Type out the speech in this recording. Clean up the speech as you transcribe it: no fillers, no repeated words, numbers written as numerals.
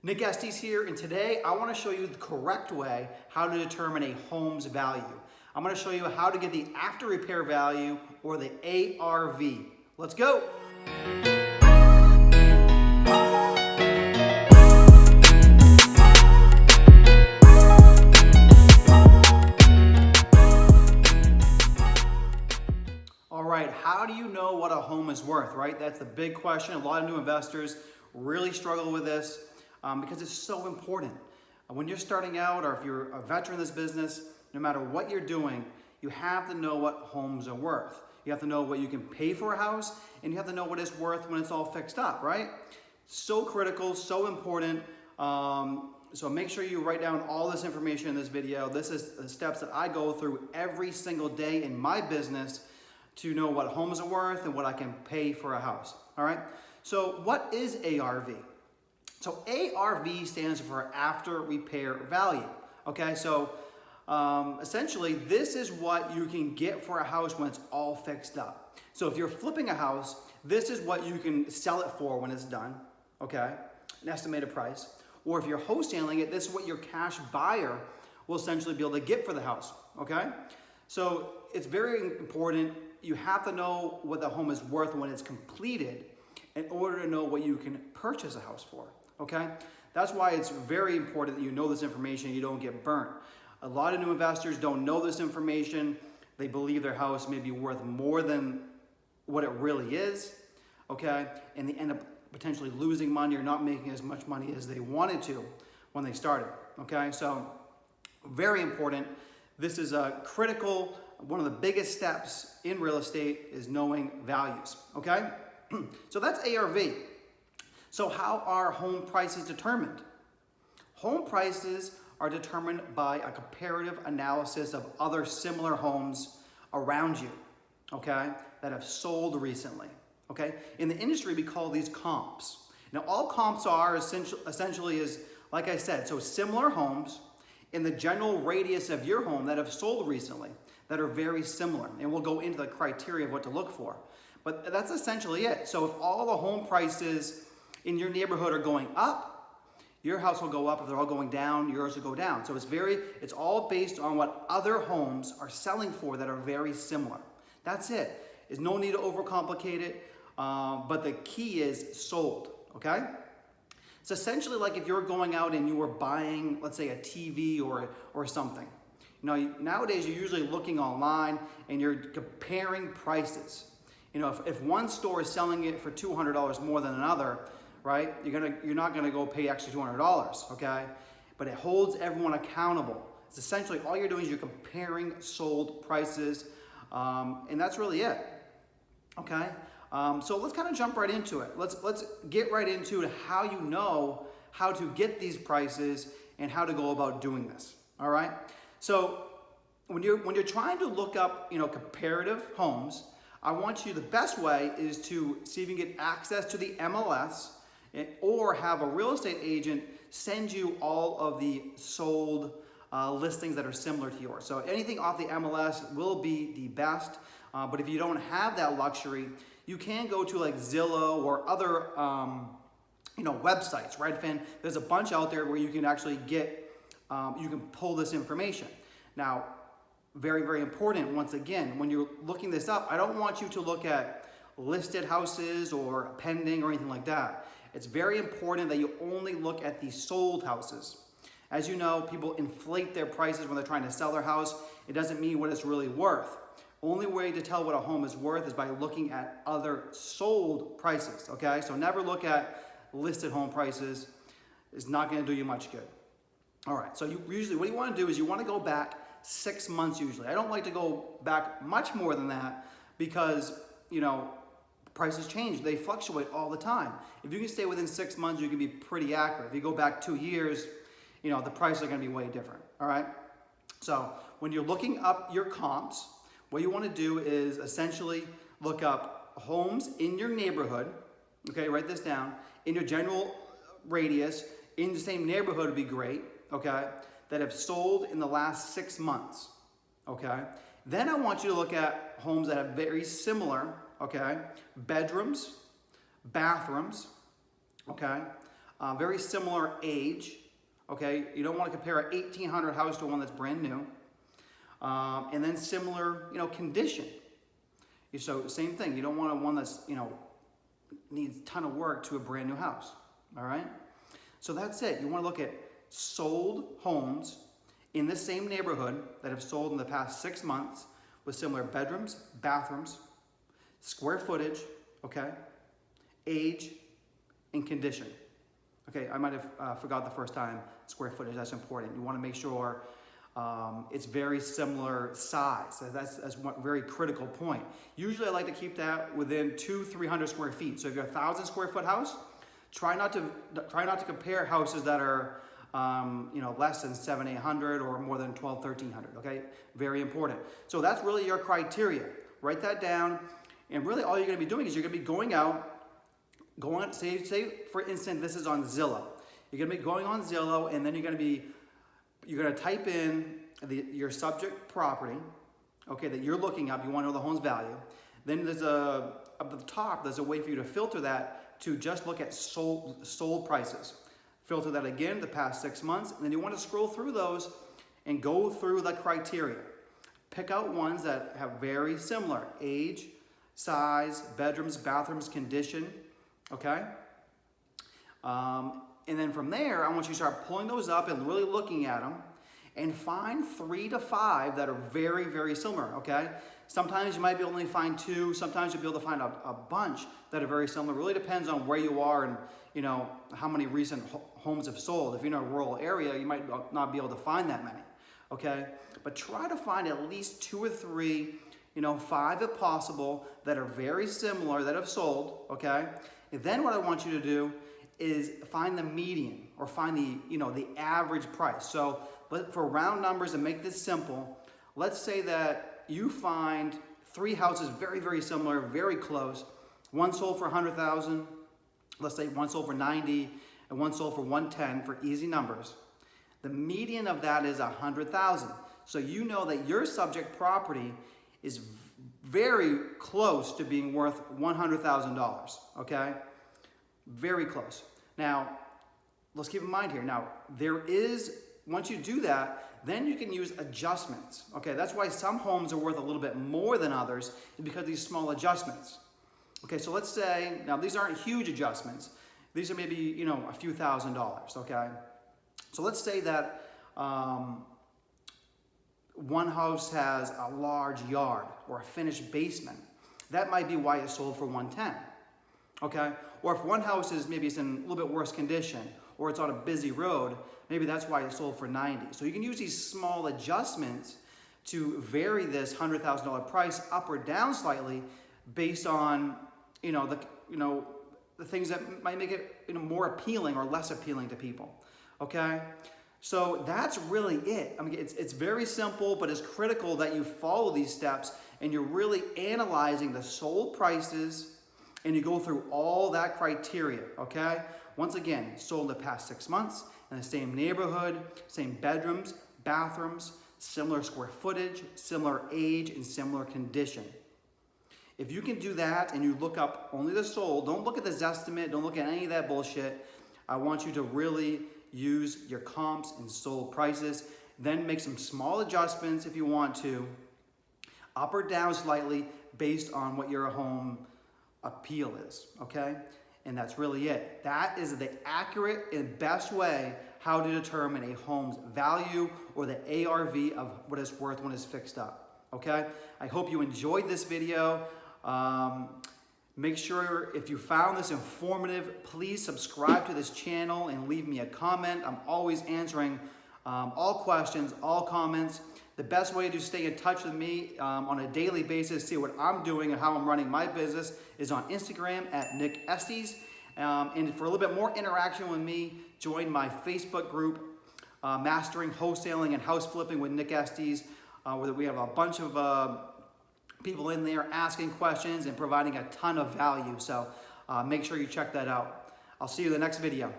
Nick Estes here, and today I want to show you the correct way how to determine a home's value. I'm going to show you how to get the after repair value, or the ARV. Let's go! All right, how do you know what a home is worth, right? That's the big question. A lot of new investors really struggle with this. Because it's so important. When you're starting out, or if you're a veteran in this business, no matter what you're doing, you have to know what homes are worth. You have to know what you can pay for a house, and you have to know what it's worth when it's all fixed up, right? So critical, so important. So make sure you write down all this information in this video. This is the steps that I go through every single day in my business to know what homes are worth and what I can pay for a house, all right? So what is ARV? So ARV stands for after repair value, okay? So essentially, this is what you can get for a house when it's all fixed up. So if you're flipping a house, this is what you can sell it for when it's done, okay? An estimated price. Or if you're wholesaling it, this is what your cash buyer will essentially be able to get for the house, okay? So it's very important. You have to know what the home is worth when it's completed in order to know what you can purchase a house for. Okay, that's why it's very important that you know this information, you don't get burnt. A lot of new investors don't know this information. They believe their house may be worth more than what it really is, okay? And they end up potentially losing money or not making as much money as they wanted to when they started, okay? So very important. This is a critical, one of the biggest steps in real estate is knowing values, okay? So that's ARV. So how are home prices determined? Home prices are determined by a comparative analysis of other similar homes around you, okay, that have sold recently, okay? In the industry, we call these comps. Now, all comps are essentially is, like I said, so similar homes in the general radius of your home that have sold recently, that are very similar. And we'll go into the criteria of what to look for. But that's essentially it. So if all the home prices in your neighborhood are going up, your house will go up. If they're all going down, yours will go down. So it's all based on what other homes are selling for that are very similar. That's it. There's no need to overcomplicate it, but the key is sold, okay? It's essentially like if you're going out and you were buying, let's say, a TV or something. You know, nowadays you're usually looking online and you're comparing prices. You know, if one store is selling it for $200 more than another, right? You're not gonna go pay extra $200, okay? But it holds everyone accountable. It's essentially all you're doing is you're comparing sold prices, and that's really it, okay? So let's kind of jump right into it. Let's get right into how you know how to get these prices and how to go about doing this. All right. So when you're trying to look up, you know, comparative homes, I want you, the best way is to see if you can get access to the MLS or have a real estate agent send you all of the sold listings that are similar to yours. So anything off the MLS will be the best, but if you don't have that luxury, you can go to like Zillow or other you know, websites, right? There's a bunch out there where you can actually get, you can pull this information. Now, very, very important, once again, when you're looking this up, I don't want you to look at listed houses or pending or anything like that. It's very important that you only look at the sold houses. As you know, people inflate their prices when they're trying to sell their house. It doesn't mean what it's really worth. Only way to tell what a home is worth is by looking at other sold prices, okay? So never look at listed home prices. It's not gonna do you much good. All right, so usually what you wanna do is you wanna go back 6 months usually. I don't like to go back much more than that because, you know, prices change, they fluctuate all the time. If you can stay within 6 months, you can be pretty accurate. If you go back 2 years, you know, the prices are gonna be way different, all right? So when you're looking up your comps, what you wanna do is essentially look up homes in your neighborhood, okay, write this down, in your general radius, in the same neighborhood would be great, okay, that have sold in the last 6 months, okay? Then I want you to look at homes that have very similar, okay, bedrooms, bathrooms, okay, very similar age, okay? You don't want to compare an 1800 house to one that's brand new. And then similar, condition. So same thing, you don't want one that's, needs a ton of work to a brand new house, all right? So that's it. You want to look at sold homes in the same neighborhood that have sold in the past 6 months with similar bedrooms, bathrooms, square footage, okay, age, and condition. Okay, I might have forgot the first time, square footage, that's important. You want to make sure it's very similar size. That's one very critical point. Usually I like to keep that within 200-300 square feet. So if you're a 1,000 square foot house, try not to compare houses that are less than 700-800 or more than 1,200-1,300. Okay, very important. So that's really your criteria. Write that down, and really all you're going to be doing is you're going to be going out, say for instance this is on Zillow. You're going to be going on Zillow, and then you're going to type in your subject property, okay, that you're looking up. You want to know the home's value. Then there's up at the top, there's a way for you to filter that to just look at sold prices. Filter that again the past 6 months, and then you want to scroll through those and go through the criteria. Pick out ones that have very similar age, size, bedrooms, bathrooms, condition, okay? And then from there, I want you to start pulling those up and really looking at them and find 3 to 5 that are very, very similar, okay? Sometimes you might be able to find 2, sometimes you'll be able to find a bunch that are very similar. It really depends on where you are and how many recent homes have sold. If you're in a rural area, you might not be able to find that many, okay? But try to find at least 2 or 3, 5 if possible, that are very similar, that have sold, okay? And then what I want you to do is find the median, or find the average price. So for round numbers and make this simple, let's say that you find 3 houses very, very similar, very close. One sold for 100,000. Let's say one sold for 90 and one sold for 110 for easy numbers. The median of that is 100,000. So you know that your subject property is very close to being worth $100,000, okay? Very close. Now, let's keep in mind here. Now, once you do that, then you can use adjustments, okay? That's why some homes are worth a little bit more than others, is because of these small adjustments. Okay, so let's say, now these aren't huge adjustments. These are maybe, a few $1,000s, okay? So let's say that one house has a large yard or a finished basement. That might be why it sold for 110, okay? Or if one house is maybe it's in a little bit worse condition, or it's on a busy road, maybe that's why it sold for 90. So you can use these small adjustments to vary this $100,000 price up or down slightly based on, the things that might make it more appealing or less appealing to people, okay? So that's really it. I mean, it's very simple, but it's critical that you follow these steps and you're really analyzing the sold prices and you go through all that criteria, okay? Once again, sold in the past 6 months in the same neighborhood, same bedrooms, bathrooms, similar square footage, similar age, and similar condition. If you can do that and you look up only the sold, don't look at the Zestimate, don't look at any of that bullshit. I want you to really use your comps and sold prices, then make some small adjustments if you want to, up or down slightly based on what your home appeal is, okay? And that's really it. That is the accurate and best way how to determine a home's value or the ARV of what it's worth when it's fixed up, okay? I hope you enjoyed this video. Make sure if you found this informative, please subscribe to this channel and leave me a comment. I'm always answering all questions, all comments. The best way to stay in touch with me on a daily basis, see what I'm doing and how I'm running my business, is on Instagram at Nick Estes. And for a little bit more interaction with me, join my Facebook group, Mastering Wholesaling and House Flipping with Nick Estes, where we have a bunch of people in there asking questions and providing a ton of value. So make sure you check that out. I'll see you in the next video.